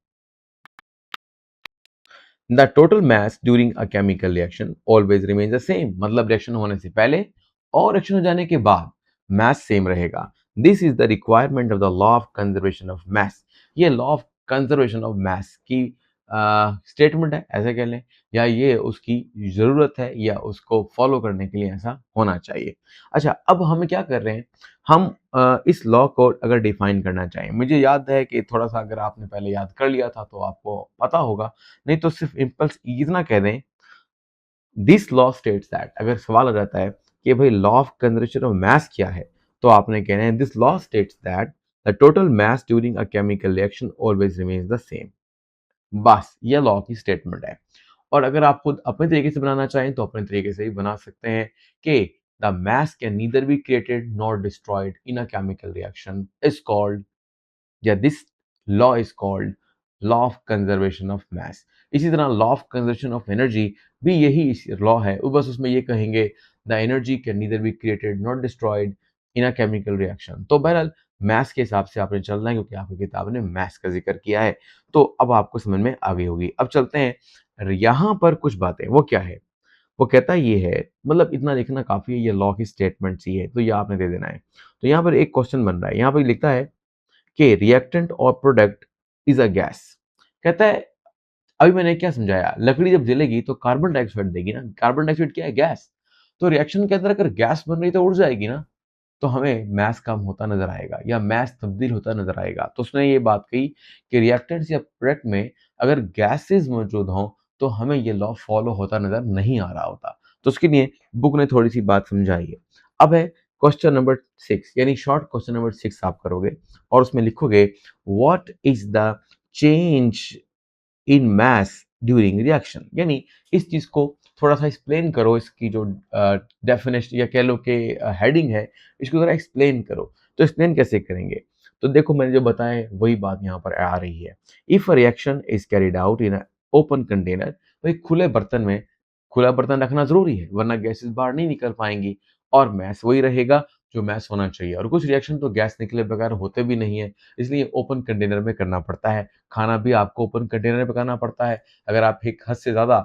The total mass during a chemical reaction always remains the same, मतलब रिएक्शन होने से पहले और रिएक्शन हो जाने के बाद मास सेम रहेगा। This is the requirement of the law of conservation of mass. ये law of conservation of mass की स्टेटमेंट है ऐसे कह लें, या ये उसकी ज़रूरत है, या उसको फॉलो करने के लिए ऐसा होना चाहिए। अच्छा, अब हम क्या कर रहे हैं, हम इस लॉ को अगर डिफाइन करना चाहें, मुझे याद है कि थोड़ा सा अगर आपने पहले याद कर लिया था तो आपको पता होगा, नहीं तो सिर्फ इम्पल्स इतना कह दें, दिस लॉ स्टेट्स दैट, अगर सवाल आ जाता है कि भाई लॉ ऑफ कंजर्वेशन ऑफ मास क्या है, तो आपने कहना है this law states that the total mass during a chemical reaction always remains the same. बस ये लॉ की स्टेटमेंट है। और अगर आप खुद अपने तरीके से बनाना चाहें तो अपने तरीके से भी बना सकते हैं कि the mass can neither be created nor destroyed in a chemical reaction is called, या this law is called law of conservation of mass. इसी तरह law of conservation of energy भी यही लॉ है, वो बस उसमें ये कहेंगे the energy can neither be created not destroyed in a chemical reaction. तो बहरहाल मैथ्स के हिसाब से आपने चलना है क्योंकि आपकी किताब ने मैथ्स का जिक्र किया है, तो अब आपको समझ में आ गई होगी। अब चलते हैं यहाँ पर कुछ बातें, वो क्या है, वो कहता ये है, मतलब इतना लिखना काफ़ी है, ये लॉ की स्टेटमेंट्स ही है, तो ये आपने दे देना है। तो यहाँ पर एक क्वेश्चन बन रहा है, यहाँ पर लिखता है कि रिएक्टेंट और प्रोडक्ट इज अ गैस। कहता है अभी मैंने क्या समझाया, लकड़ी जब जलेगी तो कार्बन डाइऑक्साइड देगी ना, कार्बन डाइऑक्साइड क्या है, गैस। तो रिएक्शन के अंदर अगर गैस बन रही तो उड़ जाएगी ना, तो हमें मास कम होता नजर आएगा या मास तब्दील होता नजर आएगा। तो उसने ये बात कही कि रिएक्टेंट्स या प्रोडक्ट में अगर गैसेस मौजूद हों तो हमें ये लॉ फॉलो होता नजर नहीं आ रहा होता। तो उसके लिए बुक ने थोड़ी सी बात समझाई है। अब है क्वेश्चन नंबर 6, यानी शॉर्ट क्वेश्चन नंबर 6 आप करोगे और उसमें लिखोगे what is the change in mass during reaction, यानी इस चीज को थोड़ा सा एक्सप्लेन करो, इसकी जो डेफिनेशन या कह लो कि हेडिंग है, इसको जरा एक्सप्लेन करो। तो एक्सप्लेन कैसे करेंगे, तो देखो मैंने जो बताया है वही बात यहाँ पर आ रही है। If a reaction is carried out in open container, भाई खुले बर्तन में खुला बर्तन रखना जरूरी है वरना गैसेस बाहर नहीं निकल पाएंगी और मैस वही रहेगा जो मैस होना चाहिए, और कुछ रिएक्शन तो गैस निकले बगैर होते भी नहीं है, इसलिए ओपन कंटेनर में करना पड़ता है। खाना भी आपको ओपन कंटेनर में पकाना पड़ता है। अगर आप एक हद से ज़्यादा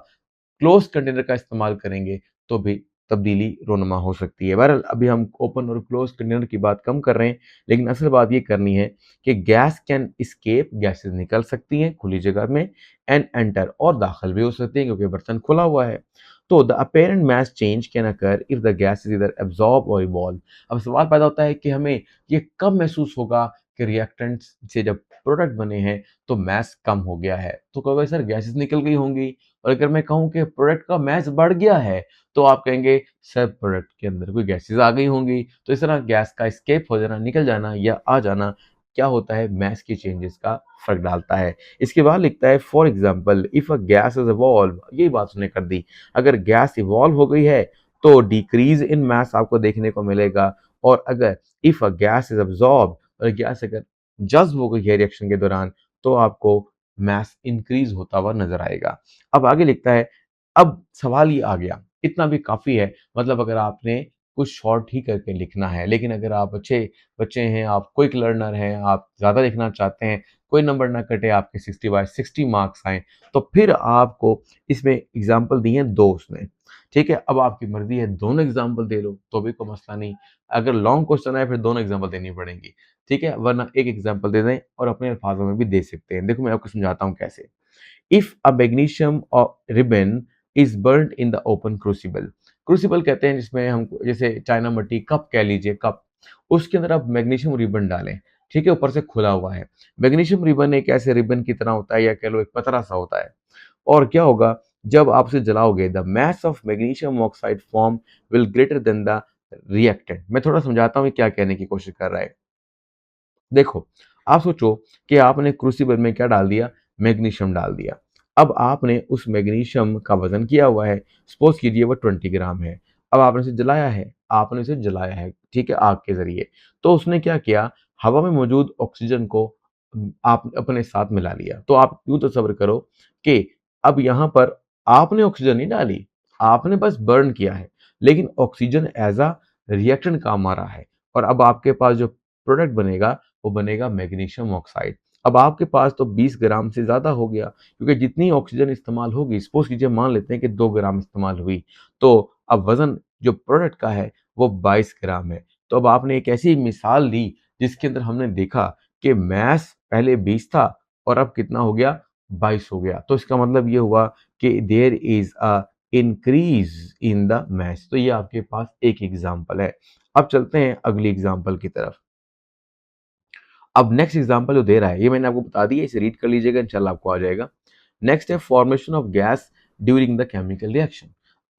क्लोज़ कंटेनर का इस्तेमाल करेंगे, तो भी तब्दीली रोनुमा हो सकती है। बहरहाल अभी हम ओपन और क्लोज़ कंटेनर की बात कम कर रहे हैं, लेकिन असल बात ये करनी है कि गैस कैन एस्केप, गैसेज़ निकल सकती हैं खुली जगह में, एंड एंटर, और दाखिल भी हो सकती हैं क्योंकि बर्तन खुला हुआ है। तो the apparent mass change can occur if the gas is either absorb और इवॉल्व। अब सवाल पैदा होता है कि हमें ये कब महसूस होगा कि रिएक्टेंट्स से जब प्रोडक्ट बने हैं तो मास कम हो गया है, तो कहोगे सर गैसेज़ निकल गई होंगी। और अगर मैं कहूँ कि प्रोडक्ट का मास बढ़ गया है, तो आप कहेंगे सर प्रोडक्ट के अंदर कोई गैसेज़ आ गई होंगी। तो इस तरह गैस का एस्केप हो जाना, निकल जाना या आ जाना क्या होता है, मास के चेंजेस का फ़र्क डालता है। इसके बाद लिखता है for example if a gas is evolve, यही बात उसने कर दी। अगर गैस इवॉल्व हो गई है तो डिक्रीज़ इन मास आपको देखने को मिलेगा, और अगर if a gas is absorb, और गैस अगर जज़्ब हो गई है रिएक्शन के दौरान, तो आपको मास इंक्रीज़ होता हुआ नज़र आएगा। अब आगे लिखता है, अब सवाल ये आ गया, इतना भी काफ़ी है, मतलब अगर आपने कुछ शॉर्ट ही करके लिखना है। लेकिन अगर आप अच्छे बच्चे हैं, आप क्विक लर्नर हैं, आप ज़्यादा लिखना चाहते हैं, कोई नंबर ना कटे, आपके 60/60 मार्क्स आएँ, तो फिर आपको इसमें एग्ज़ाम्पल दिए हैं 2 उसने, ठीक है? अब आपकी मर्ज़ी है, दोनों एग्ज़ाम्पल दे लो, तो भी कोई मसला नहीं। अगर लॉन्ग क्वेश्चन आए, फिर दोनों एग्ज़ाम्पल देनी पड़ेंगी, ठीक है? वरना एक एग्ज़ाम्पल दे दें और अपने अल्फाज़ों में भी दे सकते हैं। देखो मैं आपको समझाता हूँ कैसे। If a magnesium ribbon is burned in the open crucible, crucible कहते हैं जिसमें हम जैसे चाइना मट्टी कप कह लीजिए, कप, उसके अंदर आप मैग्नीशियम रिबन डालें, ठीक है, ऊपर से खुला हुआ है। मैग्नीशियम रिबन एक ऐसे रिबन की तरह होता है, या कह लो एक पतला सा होता है। और क्या होगा जब आप उसे जलाओगे, the mass of magnesium oxide form will greater than the reactant. मैं थोड़ा समझाता हूँ ये क्या कहने की कोशिश कर रहा है। देखो, आप सोचो कि आपने क्रूसिबल में क्या डाल दिया, मैग्नीशियम डाल दिया। अब आपने उस मैग्नीशियम का वजन किया हुआ है, सपोज कीजिए वो 20 ग्राम है। अब आपने इसे जलाया है, ठीक है, आग के जरिए। तो उसने क्या किया, हवा में मौजूद ऑक्सीजन को आप अपने साथ मिला लिया। तो आप यूं तस्वर करो कि अब यहाँ पर आपने ऑक्सीजन नहीं डाली, आपने बस बर्न किया है, लेकिन ऑक्सीजन एज अ रिएक्टेंट काम आ रहा है। और अब आपके पास जो प्रोडक्ट बनेगा, वो बनेगा मैग्नीशियम ऑक्साइड। अब आपके पास तो 20 ग्राम से ज़्यादा हो गया, क्योंकि जितनी ऑक्सीजन इस्तेमाल होगी, सपोज कीजिए मान लेते हैं कि 2 ग्राम इस्तेमाल हुई, तो अब वज़न जो प्रोडक्ट का है वो 22 ग्राम है। तो अब आपने एक ऐसी मिसाल ली जिसके अंदर हमने देखा कि मास पहले 20 था और अब कितना हो गया, 22 हो गया। तो इसका मतलब ये हुआ कि there is a increase in the mass. तो ये आपके पास एक एग्ज़ाम्पल है। अब चलते हैं अगली एग्ज़ाम्पल की तरफ। अब नेक्स्ट एग्जांपल जो दे रहा है, ये मैंने आपको बता दिया, इसे रीड कर लीजिएगा, इंशाल्लाह आपको आ जाएगा। नेक्स्ट है formation of gas during the chemical reaction.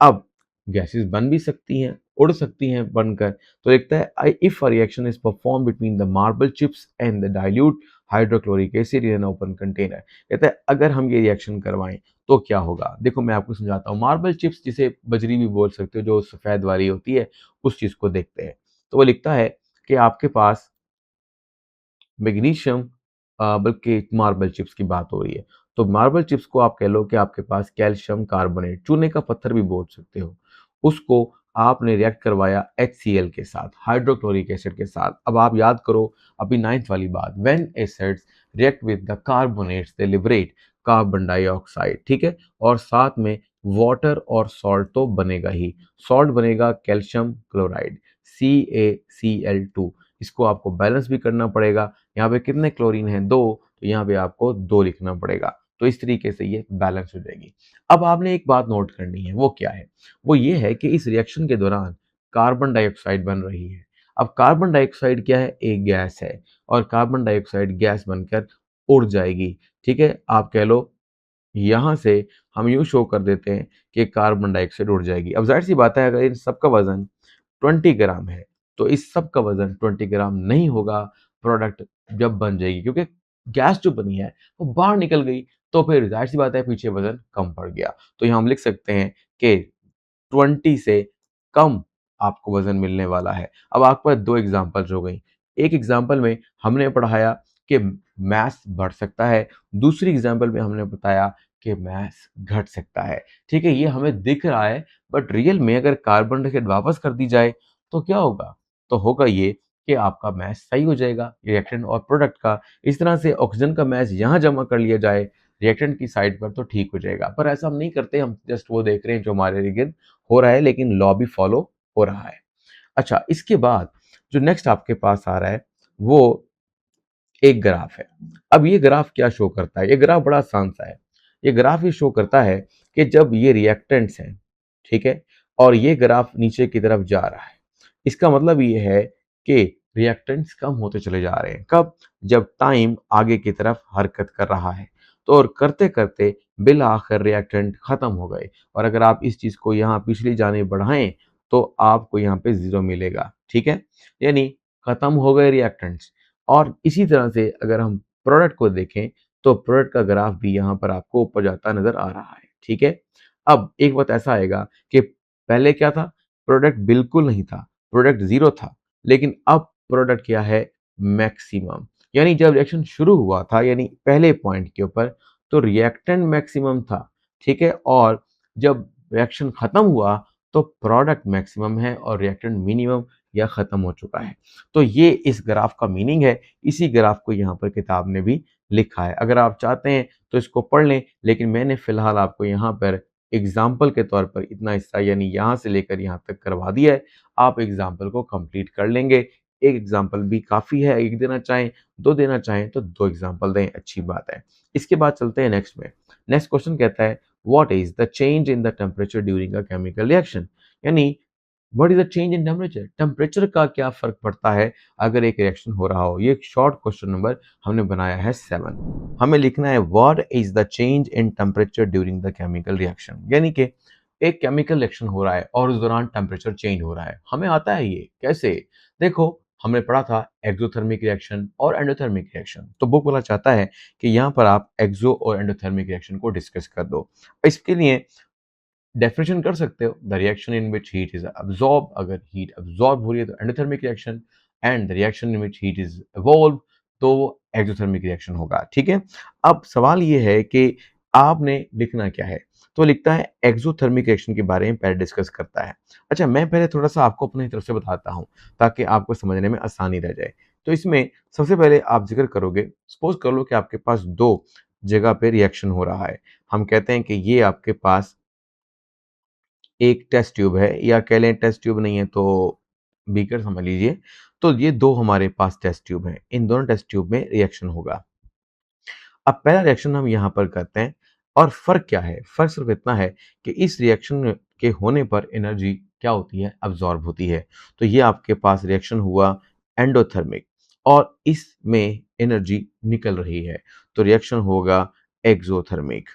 अब गैसेस बन भी सकती हैं, उड़ सकती हैं बनकर। तो देखता है, if a reaction is perform between the marble chips and the dilute hydrochloric acid in an open container. कहता है अगर हम ये रिएक्शन करवाएं तो क्या होगा। देखो मैं आपको समझाता हूँ। मार्बल चिप्स, जिसे बजरी भी बोल सकते हो, जो सफ़ेद वाली होती है, उस चीज़ को देखते हैं। तो वो लिखता है कि आपके पास मैग्नीशियम, बल्कि मार्बल चिप्स की बात हो रही है। तो मार्बल चिप्स को आप कह लो कि आपके पास कैल्शियम कार्बोनेट, चूने का पत्थर भी बोल सकते हो, उसको आपने रिएक्ट करवाया HCl के साथ, हाइड्रोक्लोरिक एसिड के साथ। अब आप याद करो अभी 9th वाली बात, when acids react with the carbonates they liberate carbon dioxide, ठीक है, और साथ में वाटर और सॉल्ट तो बनेगा ही। सॉल्ट बनेगा कैल्शियम क्लोराइड, CaCl2। इसको आपको बैलेंस भी करना पड़ेगा। यहाँ पे कितने क्लोरीन हैं, 2, तो यहाँ पे आपको 2 लिखना पड़ेगा। तो इस तरीके से ये बैलेंस हो जाएगी। अब आपने एक बात नोट करनी है, वो क्या है? वो ये है कि इस रिएक्शन के दौरान कार्बन डाइऑक्साइड बन रही है। अब कार्बन डाइऑक्साइड क्या है? एक गैस है, और कार्बन डाइऑक्साइड गैस बनकर उड़ जाएगी, ठीक है? आप कह लो यहाँ से हम यूँ शो कर देते हैं कि कार्बन डाइऑक्साइड उड़ जाएगी। अब ज़ाहिर-सी बात है, अगर इन सबका वज़न 20 ग्राम है, तो इस सब का वज़न 20 ग्राम नहीं होगा प्रोडक्ट जब बन जाएगी, क्योंकि गैस जो बनी है वो बाहर निकल गई, तो फिर ज़ाहिर-सी बात है पीछे वज़न कम पड़ गया। तो यहाँ हम लिख सकते हैं कि 20 से कम आपको वज़न मिलने वाला है। अब आपके पास 2 एग्ज़ाम्पल्स हो गई। एक एग्ज़ाम्पल में हमने पढ़ाया कि मास बढ़ सकता है, दूसरी एग्ज़ाम्पल में हमने बताया कि मास घट सकता है। ठीक है? ये हमें दिख रहा है, बट रियल में अगर कार्बन डाइऑक्साइड वापस कर दी जाए तो क्या होगा? तो होगा ये कि आपका मास सही हो जाएगा रिएक्टेंट और प्रोडक्ट का। इस तरह से ऑक्सीजन का मास यहाँ जमा कर लिया जाए रिएक्टेंट की साइड पर, तो ठीक हो जाएगा। पर ऐसा हम नहीं करते, हम जस्ट वो देख रहे हैं जो हमारे इर्द-गिर्द हो रहा है, लेकिन लॉ भी फॉलो हो रहा है। अच्छा, इसके बाद जो नेक्स्ट आपके पास आ रहा है, वो एक ग्राफ है। अब ये ग्राफ क्या शो करता है? ये ग्राफ बड़ा आसान सा है। ये ग्राफ ये शो करता है कि जब ये रिएक्टेंट्स हैं, ठीक है? और ये ग्राफ नीचे की तरफ जा रहा है। इसका मतलब ये है कि रिएक्टेंट्स कम होते चले जा रहे हैं। कब? जब टाइम आगे की तरफ हरकत कर रहा है। तो और करते-करते बिल आखिर रिएक्टेंट खत्म हो गए, और अगर आप इस चीज़ को यहाँ पिछली जानिब बढ़ाएँ, तो आपको यहाँ पे 0 मिलेगा, ठीक है? यानी खत्म हो गए रिएक्टेंट्स। और इसी तरह से अगर हम प्रोडक्ट को देखें, तो प्रोडक्ट का ग्राफ भी यहाँ पर आपको ऊपर जाता नज़र आ रहा है, ठीक है? अब एक वक़्त ऐसा आएगा कि पहले क्या था? प्रोडक्ट बिल्कुल नहीं था, प्रोडक्ट 0 था, लेकिन अब प्रोडक्ट क्या है? मैक्सिमम। यानी जब रिएक्शन शुरू हुआ था, यानी पहले पॉइंट के ऊपर, तो रिएक्टेंट मैक्सिमम था, ठीक है? और जब रिएक्शन खत्म हुआ, तो प्रोडक्ट मैक्सिमम है और रिएक्टेंट मिनिमम या खत्म हो चुका है। तो ये इस ग्राफ का मीनिंग है। इसी ग्राफ को यहाँ पर किताब ने भी लिखा है। अगर आप चाहते हैं तो इसको पढ़ लें, लेकिन मैंने फिलहाल आपको यहाँ पर एग्जाम्पल के तौर पर इतना हिस्सा यानी यहाँ से लेकर यहाँ तक करवा दिया है। आप एग्जाम्पल को कंप्लीट कर लेंगे। एक एग्जाम्पल भी काफ़ी है। एक देना चाहें, दो देना चाहें तो दो एग्जाम्पल दें, अच्छी बात है। इसके बाद चलते हैं नेक्स्ट में। नेक्स्ट क्वेश्चन कहता है what is the change in the temperature during a chemical reaction, यानी what is the change in temperature, temperature का क्या फर्क पड़ता है अगर एक रिएक्शन हो रहा हो। ये एक शॉर्ट क्वेश्चन नंबर हमने बनाया है 7। हमें लिखना है what is the change in temperature during the chemical reaction, यानी कि एक केमिकल रिएक्शन हो रहा है और उस दौरान टेम्परेचर चेंज हो रहा है। हमें आता है ये कैसे, देखो हमने पढ़ा था एक्सोथर्मिक रिएक्शन और एंडोथर्मिक रिएक्शन। तो बुक वाला चाहता है कि यहाँ पर आप एक्सो और एंडोथर्मिक रिएक्शन को डिस्कस कर दो। इसके लिए डेफिनेशन कर सकते हो, the reaction in which heat is absorb, अगर हीट अब्सॉर्ब हो रही है तो endothermic reaction, and the reaction in which heat is evolve तो एक्सोथर्मिक रिएक्शन होगा। ठीक है, अब सवाल ये है कि आपने लिखना क्या है। तो लिखता है एक्सोथर्मिक रिएक्शन के बारे में पहले डिस्कस करता है। अच्छा, मैं पहले थोड़ा सा आपको अपनी तरफ से बताता हूँ ताकि आपको समझने में आसानी रह जाए। तो इसमें सबसे पहले आप जिक्र करोगे, सपोज कर लो कि आपके पास दो जगह पे रिएक्शन हो रहा है। हम कहते हैं कि ये आपके पास एक टेस्ट ट्यूब है, या कह लें टेस्ट ट्यूब नहीं है तो बीकर समझ लीजिए। तो ये दो हमारे पास टेस्ट ट्यूब हैं, इन दोनों टेस्ट ट्यूब में रिएक्शन होगा। अब पहला रिएक्शन हम यहाँ पर करते हैं और फर्क क्या है, फर्क सिर्फ इतना है कि इस रिएक्शन के होने पर एनर्जी क्या होती है, अब्जॉर्ब होती है। तो ये आपके पास रिएक्शन हुआ एंडोथर्मिक और इसमें एनर्जी निकल रही है, तो रिएक्शन होगा एक्सोथर्मिक।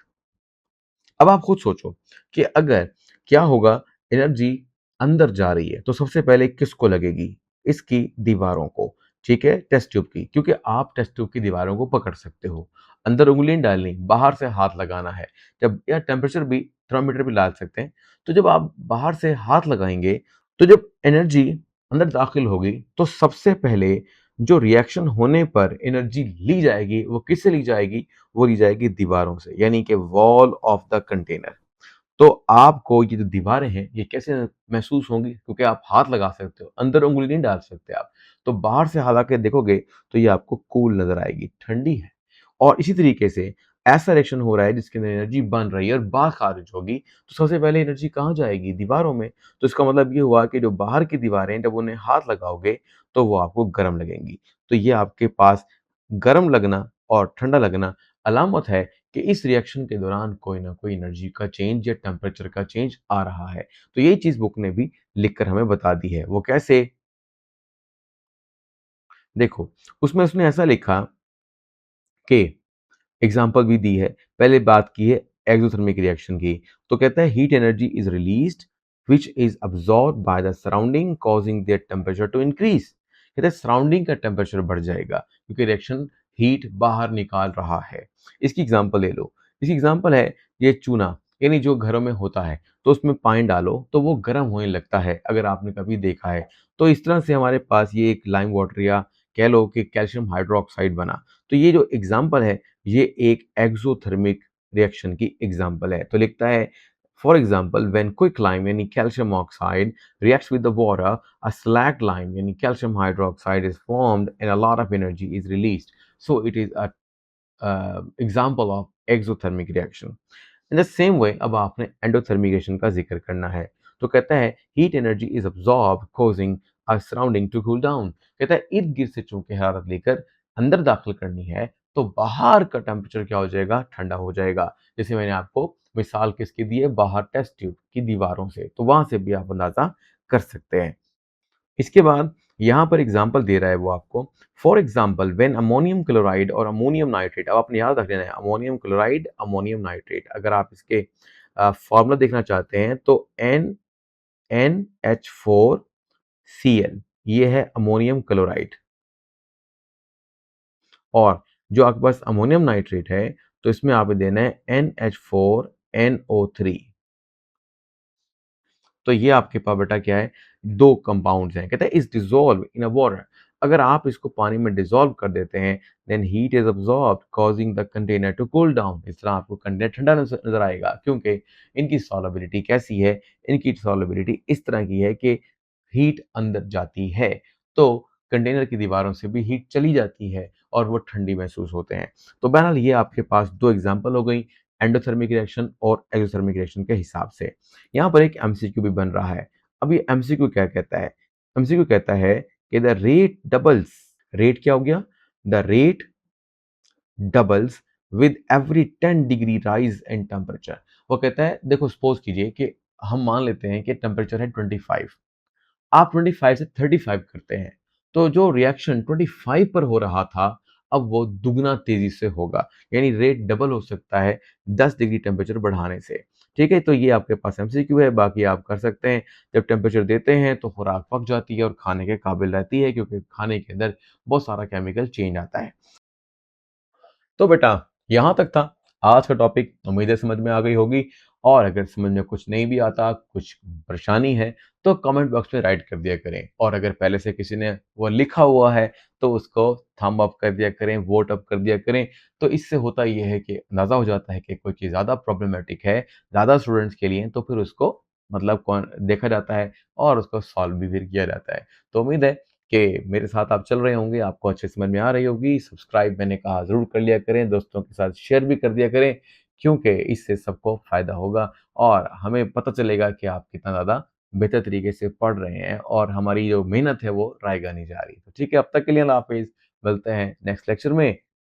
अब आप खुद सोचो कि अगर क्या होगा, एनर्जी अंदर जा रही है तो सबसे पहले किसको लगेगी, इसकी दीवारों को। ठीक है, टेस्ट ट्यूब की, क्योंकि आप टेस्ट ट्यूब की दीवारों को पकड़ सकते हो। अंदर उंगली डालनी, बाहर से हाथ लगाना है। जब या टेम्परेचर भी, थर्मामीटर भी डाल सकते हैं। तो जब आप बाहर से हाथ लगाएंगे तो जब एनर्जी अंदर दाखिल होगी तो सबसे पहले जो रिएक्शन होने पर एनर्जी ली जाएगी वो किससे ली जाएगी, वो ली जाएगी दीवारों से, यानी कि वॉल ऑफ द कंटेनर। तो आपको ये जो दीवारें हैं ये कैसे महसूस होंगी, क्योंकि आप हाथ लगा सकते हो, अंदर उंगली नहीं डाल सकते आप। तो बाहर से हाथ आके देखोगे तो ये आपको कूल नजर आएगी, ठंडी है। और इसी तरीके से ऐसा रिएक्शन हो रहा है जिसके अंदर एनर्जी बन रही है और बाहर खारिज होगी, तो सबसे पहले एनर्जी कहाँ जाएगी, दीवारों में। तो इसका मतलब ये हुआ कि जो बाहर की दीवारें हैं, जब उन्हें हाथ लगाओगे तो वो आपको गर्म लगेंगी। तो ये आपके पास गर्म लगना और ठंडा लगना अलामत है कि इस रिएक्शन के दौरान कोई ना कोई एनर्जी का चेंज या टेम्परेचर का चेंज आ रहा है। तो यही चीज़ बुक ने भी लिखकर हमें बता दी है। वो कैसे? देखो, उसमें उसने ऐसा लिखा कि एग्जाम्पल भी दी है। पहले बात की है एक्सोथर्मिक रिएक्शन की। तो कहता है heat energy is released which is absorbed by the surrounding causing their temperature to increase. कहता है सराउंडिंग का टेम्परेचर बढ़ जाएगा क्योंकि रिएक्शन हीट बाहर निकाल रहा है। इसकी एग्जांपल ले लो। इसकी एग्जांपल है ये चूना, यानी जो घरों में होता है तो उसमें पानी डालो तो वो गर्म होने लगता है, अगर आपने कभी देखा है। तो इस तरह से हमारे पास ये एक लाइम वाटर या कह लो कि कैल्शियम हाइड्रोक्साइड बना। तो ये जो एग्जाम्पल है ये एक एक्सोथर्मिक रिएक्शन की एग्जांपल है। तो लिखता है फॉर एग्जांपल व्हेन क्विकलाइम यानी calcium oxide reacts with the water, a slaked lime यानी calcium hydroxide is formed and a lot of energy is released, so it is a example of exothermic reaction. In the same way अब आपने endothermic reaction का जिक्र करना है। तो कहता है heat energy is absorb causing a surrounding to cool down. कहता है इर्द गिर्द से चूंकि हरारत लेकर अंदर दाखिल करनी है तो बाहर का टेम्परेचर क्या हो जाएगा, ठंडा हो जाएगा। जैसे मैंने आपको मिसाल किसकी दी है, बाहर टेस्ट ट्यूब की दीवारों से, तो वहां से भी आप अंदाजा कर सकते हैं। इसके बाद यहाँ पर एग्जाम्पल दे रहा है वो आपको। For example when ammonium chloride और अमोनियम नाइट्रेट, अब आपने याद रख लेना है अमोनियम क्लोराइड अमोनियम नाइट्रेट। अगर आप इसके फॉर्मूला देखना चाहते हैं तो NNH4Cl, ये है अमोनियम क्लोराइड। और जो आपके पास अमोनियम नाइट्रेट है तो इसमें आप देना है NH4NO3। तो ये आपके पास बेटा क्या है, दो कंपाउंड्स हैं। कहता है is dissolve in a water, अगर आप इसको पानी में डिज़ोल्व कर देते हैं, then heat is absorbed causing the container to cool down. इस तरह आपको कंटेनर ठंडा नज़र आएगा क्योंकि इनकी सॉल्युबिलिटी कैसी है? इनकी सॉल्युबिलिटी इस तरह की है कि हीट अंदर जाती है, तो कंटेनर की दीवारों से भी हीट चली जाती है और वो ठंडी महसूस होते हैं। तो बहरहाल ये आपके पास 2 एग्ज़ाम्पल हो गई, एंडोथर्मिक रिएक्शन और एक्ज़ोथर्मिक रिएक्शन के हिसाब से। यहाँ पर एक एमसीक्यू भी बन रहा है। अब ये एमसीक्यू क्या कहता है? एमसीक्यू कहता है कि द रेट डबल्स। रेट क्या हो गया? The rate doubles with every 10 degree rise in temperature. वो कहता है देखो सपोज कीजिए कि हम मान लेते हैं कि टेम्परेचर है 25, आप 25 से 35 करते हैं, तो जो रिएक्शन 25 पर हो रहा था, अब वो दुगना तेजी से होगा, यानी रेट डबल हो सकता है 10 डिग्री टेम्परेचर बढ़ाने से। ठीक है, तो ये आपके पास एमसीक्यू है, बाकी आप कर सकते हैं। जब टेम्परेचर देते हैं तो खुराक पक जाती है और खाने के काबिल रहती है क्योंकि खाने के अंदर बहुत सारा केमिकल चेंज आता है। तो बेटा यहाँ तक था आज का टॉपिक। उम्मीद है समझ में आ गई होगी, और अगर समझ में कुछ नहीं भी आता, कुछ परेशानी है, तो कमेंट बॉक्स में राइट कर दिया करें। और अगर पहले से किसी ने वो लिखा हुआ है तो उसको थंब अप कर दिया करें, वोट अप कर दिया करें। तो इससे होता ये है कि अंदाज़ा हो जाता है कि कोई चीज़ ज़्यादा प्रॉब्लमेटिक है ज़्यादा स्टूडेंट्स के लिए, तो फिर उसको मतलब कौन देखा जाता है और उसको सॉल्व भी फिर किया जाता है। तो उम्मीद है कि मेरे साथ आप चल रहे होंगे, आपको अच्छे समझ में आ रही होगी। सब्सक्राइब मैंने कहा ज़रूर कर लिया करें, दोस्तों के साथ शेयर भी कर दिया करें, क्योंकि इससे सबको फ़ायदा होगा और हमें पता चलेगा कि आप कितना ज़्यादा बेहतर तरीके से पढ़ रहे हैं और हमारी जो मेहनत है वो रायगा नहीं जा रही। तो ठीक है, अब तक के लिए अल्लाह हाफ़िज़, मिलते हैं नेक्स्ट लेक्चर में।